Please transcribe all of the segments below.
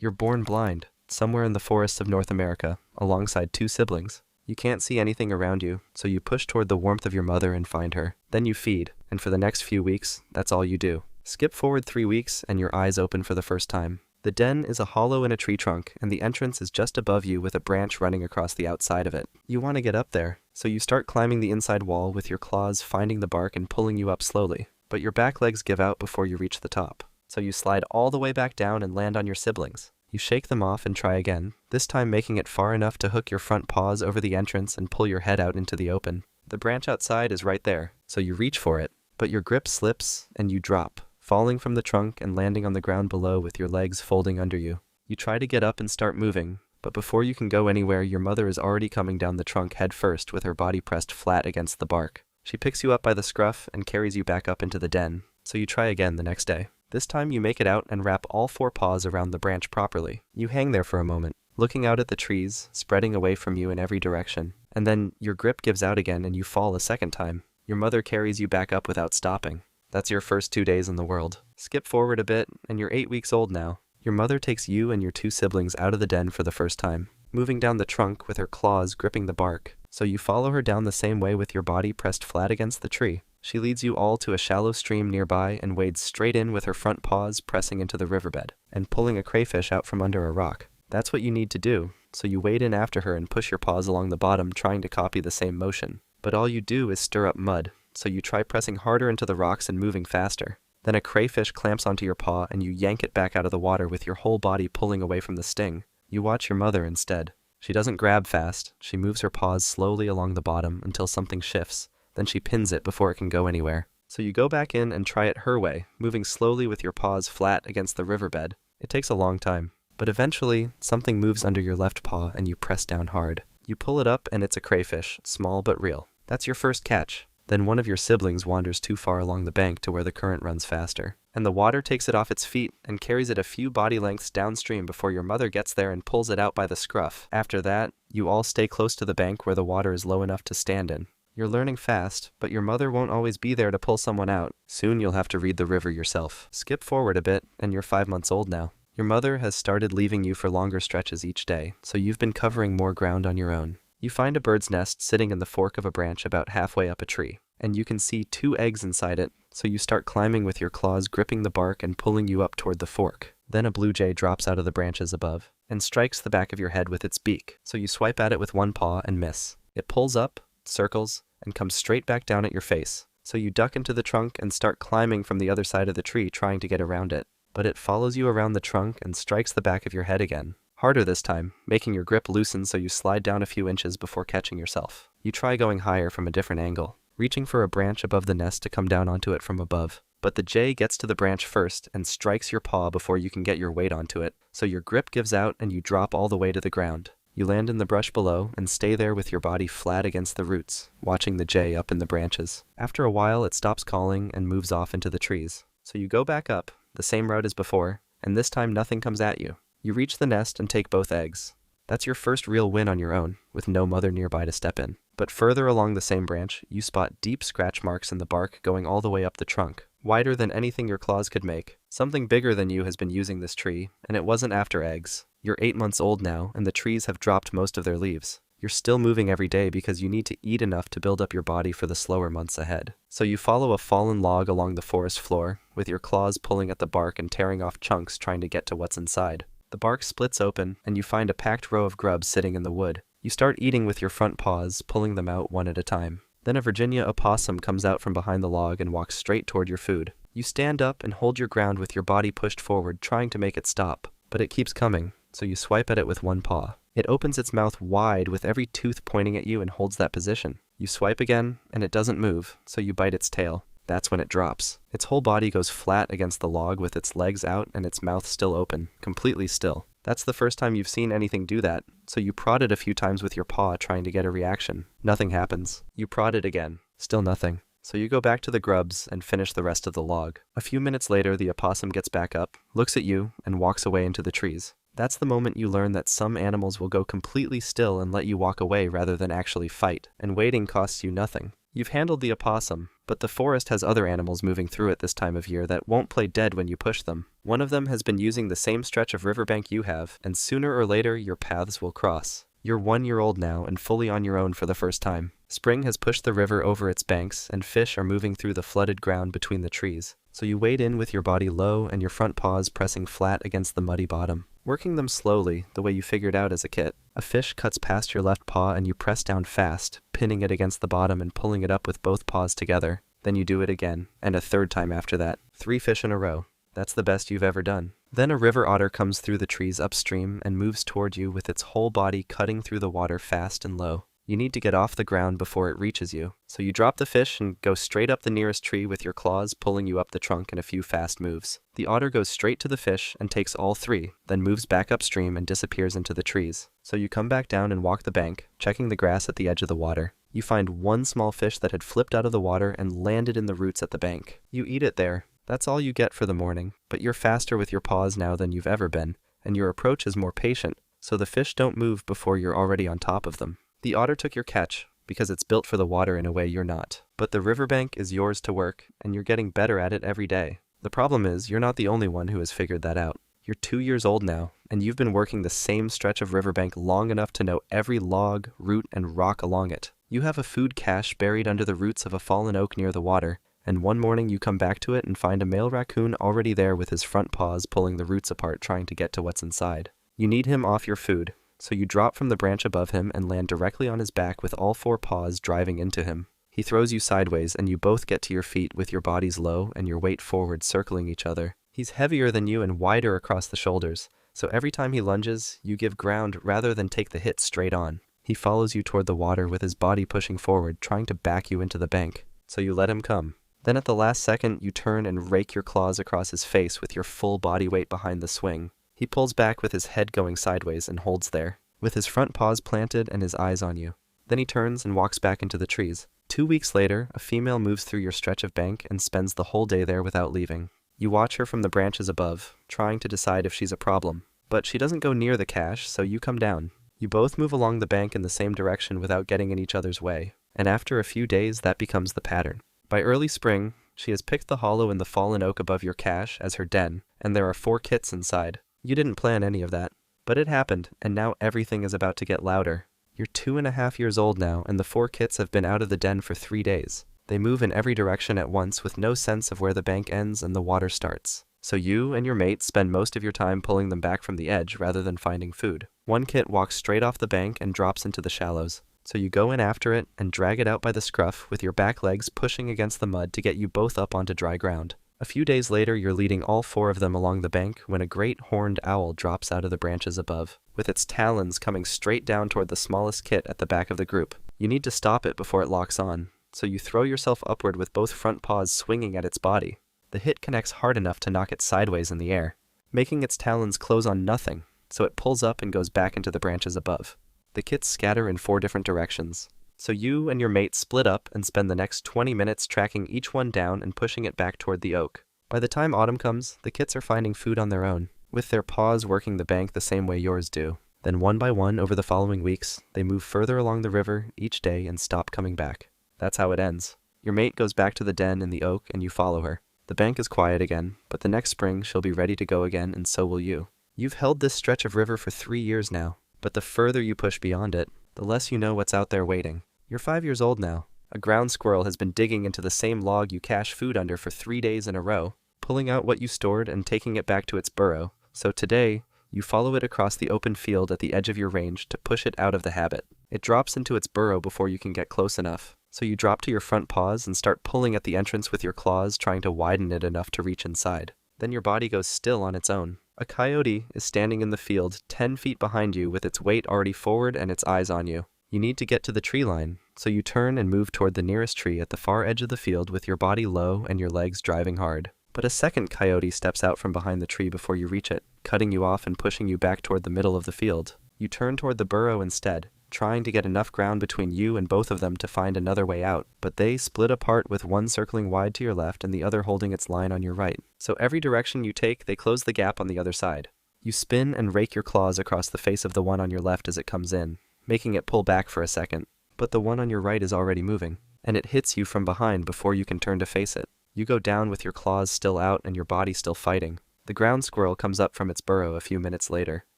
You're born blind, somewhere in the forests of North America, alongside two siblings. You can't see anything around you, so you push toward the warmth of your mother and find her. Then you feed, and for the next few weeks, that's all you do. Skip forward 3 weeks, and your eyes open for the first time. The den is a hollow in a tree trunk, and the entrance is just above you with a branch running across the outside of it. You want to get up there, so you start climbing the inside wall with your claws finding the bark and pulling you up slowly. But your back legs give out before you reach the top. So you slide all the way back down and land on your siblings. You shake them off and try again, this time making it far enough to hook your front paws over the entrance and pull your head out into the open. The branch outside is right there, so you reach for it, but your grip slips and you drop, falling from the trunk and landing on the ground below with your legs folding under you. You try to get up and start moving, but before you can go anywhere, your mother is already coming down the trunk head first with her body pressed flat against the bark. She picks you up by the scruff and carries you back up into the den, so you try again the next day. This time you make it out and wrap all 4 paws around the branch properly. You hang there for a moment, looking out at the trees, spreading away from you in every direction, and then your grip gives out again and you fall a second time. Your mother carries you back up without stopping. That's your first 2 days in the world. Skip forward a bit, and you're 8 weeks old now. Your mother takes you and your 2 siblings out of the den for the first time, moving down the trunk with her claws gripping the bark, so you follow her down the same way with your body pressed flat against the tree. She leads you all to a shallow stream nearby and wades straight in with her front paws pressing into the riverbed, and pulling a crayfish out from under a rock. That's what you need to do, so you wade in after her and push your paws along the bottom trying to copy the same motion. But all you do is stir up mud, so you try pressing harder into the rocks and moving faster. Then a crayfish clamps onto your paw and you yank it back out of the water with your whole body pulling away from the sting. You watch your mother instead. She doesn't grab fast, she moves her paws slowly along the bottom until something shifts. Then she pins it before it can go anywhere. So you go back in and try it her way, moving slowly with your paws flat against the riverbed. It takes a long time, but eventually, something moves under your left paw and you press down hard. You pull it up and it's a crayfish, small but real. That's your first catch. Then one of your siblings wanders too far along the bank to where the current runs faster, and the water takes it off its feet and carries it a few body lengths downstream before your mother gets there and pulls it out by the scruff. After that, you all stay close to the bank where the water is low enough to stand in. You're learning fast, but your mother won't always be there to pull someone out. Soon you'll have to read the river yourself. Skip forward a bit, and you're 5 months old now. Your mother has started leaving you for longer stretches each day, so you've been covering more ground on your own. You find a bird's nest sitting in the fork of a branch about halfway up a tree, and you can see 2 eggs inside it, so you start climbing with your claws gripping the bark and pulling you up toward the fork. Then a blue jay drops out of the branches above, and strikes the back of your head with its beak, so you swipe at it with one paw and miss. It pulls up, circles, and comes straight back down at your face, so you duck into the trunk and start climbing from the other side of the tree trying to get around it. But it follows you around the trunk and strikes the back of your head again. Harder this time, making your grip loosen so you slide down a few inches before catching yourself. You try going higher from a different angle, reaching for a branch above the nest to come down onto it from above. But the jay gets to the branch first and strikes your paw before you can get your weight onto it, so your grip gives out and you drop all the way to the ground. You land in the brush below and stay there with your body flat against the roots, watching the jay up in the branches. After a while, it stops calling and moves off into the trees. So you go back up, the same route as before, and this time nothing comes at you. You reach the nest and take both eggs. That's your first real win on your own, with no mother nearby to step in. But further along the same branch, you spot deep scratch marks in the bark going all the way up the trunk, wider than anything your claws could make. Something bigger than you has been using this tree, and it wasn't after eggs. You're 8 months old now, and the trees have dropped most of their leaves. You're still moving every day because you need to eat enough to build up your body for the slower months ahead. So you follow a fallen log along the forest floor, with your claws pulling at the bark and tearing off chunks trying to get to what's inside. The bark splits open, and you find a packed row of grubs sitting in the wood. You start eating with your front paws, pulling them out one at a time. Then a Virginia opossum comes out from behind the log and walks straight toward your food. You stand up and hold your ground with your body pushed forward, trying to make it stop. But it keeps coming, so you swipe at it with one paw. It opens its mouth wide with every tooth pointing at you and holds that position. You swipe again, and it doesn't move, so you bite its tail. That's when it drops. Its whole body goes flat against the log with its legs out and its mouth still open, completely still. That's the first time you've seen anything do that, so you prod it a few times with your paw trying to get a reaction. Nothing happens. You prod it again. Still nothing. So you go back to the grubs and finish the rest of the log. A few minutes later, the opossum gets back up, looks at you, and walks away into the trees. That's the moment you learn that some animals will go completely still and let you walk away rather than actually fight, and waiting costs you nothing. You've handled the opossum, but the forest has other animals moving through it this time of year that won't play dead when you push them. One of them has been using the same stretch of riverbank you have, and sooner or later your paths will cross. You're 1 year old now and fully on your own for the first time. Spring has pushed the river over its banks, and fish are moving through the flooded ground between the trees. So you wade in with your body low and your front paws pressing flat against the muddy bottom. Working them slowly, the way you figured out as a kid. A fish cuts past your left paw and you press down fast, pinning it against the bottom and pulling it up with both paws together. Then you do it again, and a third time after that. 3 fish in a row. That's the best you've ever done. Then a river otter comes through the trees upstream and moves toward you with its whole body cutting through the water fast and low. You need to get off the ground before it reaches you. So you drop the fish and go straight up the nearest tree with your claws pulling you up the trunk in a few fast moves. The otter goes straight to the fish and takes all 3, then moves back upstream and disappears into the trees. So you come back down and walk the bank, checking the grass at the edge of the water. You find one small fish that had flipped out of the water and landed in the roots at the bank. You eat it there. That's all you get for the morning, but you're faster with your paws now than you've ever been, and your approach is more patient, so the fish don't move before you're already on top of them. The otter took your catch, because it's built for the water in a way you're not. But the riverbank is yours to work, and you're getting better at it every day. The problem is, you're not the only one who has figured that out. You're 2 years old now, and you've been working the same stretch of riverbank long enough to know every log, root, and rock along it. You have a food cache buried under the roots of a fallen oak near the water, and one morning you come back to it and find a male raccoon already there with his front paws pulling the roots apart trying to get to what's inside. You need him off your food, so you drop from the branch above him and land directly on his back with all 4 paws driving into him. He throws you sideways and you both get to your feet with your bodies low and your weight forward circling each other. He's heavier than you and wider across the shoulders, so every time he lunges, you give ground rather than take the hit straight on. He follows you toward the water with his body pushing forward, trying to back you into the bank, so you let him come. Then at the last second, you turn and rake your claws across his face with your full body weight behind the swing. He pulls back with his head going sideways and holds there, with his front paws planted and his eyes on you. Then he turns and walks back into the trees. 2 weeks later, a female moves through your stretch of bank and spends the whole day there without leaving. You watch her from the branches above, trying to decide if she's a problem. But she doesn't go near the cache, so you come down. You both move along the bank in the same direction without getting in each other's way, and after a few days that becomes the pattern. By early spring, she has picked the hollow in the fallen oak above your cache as her den, and there are 4 kits inside. You didn't plan any of that, but it happened, and now everything is about to get louder. You're 2.5 years old now, and the 4 kits have been out of the den for 3 days. They move in every direction at once with no sense of where the bank ends and the water starts. So you and your mate spend most of your time pulling them back from the edge rather than finding food. One kit walks straight off the bank and drops into the shallows. So you go in after it and drag it out by the scruff with your back legs pushing against the mud to get you both up onto dry ground. A few days later, you're leading all 4 of them along the bank when a great horned owl drops out of the branches above, with its talons coming straight down toward the smallest kit at the back of the group. You need to stop it before it locks on, so you throw yourself upward with both front paws swinging at its body. The hit connects hard enough to knock it sideways in the air, making its talons close on nothing, so it pulls up and goes back into the branches above. The kits scatter in 4 different directions, so you and your mate split up and spend the next 20 minutes tracking each one down and pushing it back toward the oak. By the time autumn comes, the kits are finding food on their own, with their paws working the bank the same way yours do. Then one by one over the following weeks, they move further along the river each day and stop coming back. That's how it ends. Your mate goes back to the den in the oak and you follow her. The bank is quiet again, but the next spring she'll be ready to go again and so will you. You've held this stretch of river for 3 years now. But the further you push beyond it, the less you know what's out there waiting. You're 5 years old now. A ground squirrel has been digging into the same log you cache food under for 3 days in a row, pulling out what you stored and taking it back to its burrow. So today, you follow it across the open field at the edge of your range to push it out of the habit. It drops into its burrow before you can get close enough. So you drop to your front paws and start pulling at the entrance with your claws, trying to widen it enough to reach inside. Then your body goes still on its own. A coyote is standing in the field 10 feet behind you with its weight already forward and its eyes on you. You need to get to the tree line, so you turn and move toward the nearest tree at the far edge of the field with your body low and your legs driving hard. But a second coyote steps out from behind the tree before you reach it, cutting you off and pushing you back toward the middle of the field. You turn toward the burrow instead, trying to get enough ground between you and both of them to find another way out, but they split apart with one circling wide to your left and the other holding its line on your right. So every direction you take, they close the gap on the other side. You spin and rake your claws across the face of the one on your left as it comes in, making it pull back for a second, but the one on your right is already moving. and it hits you from behind before you can turn to face it. You go down with your claws still out and your body still fighting. The ground squirrel comes up from its burrow a few minutes later,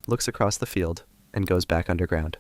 looks across the field, and goes back underground.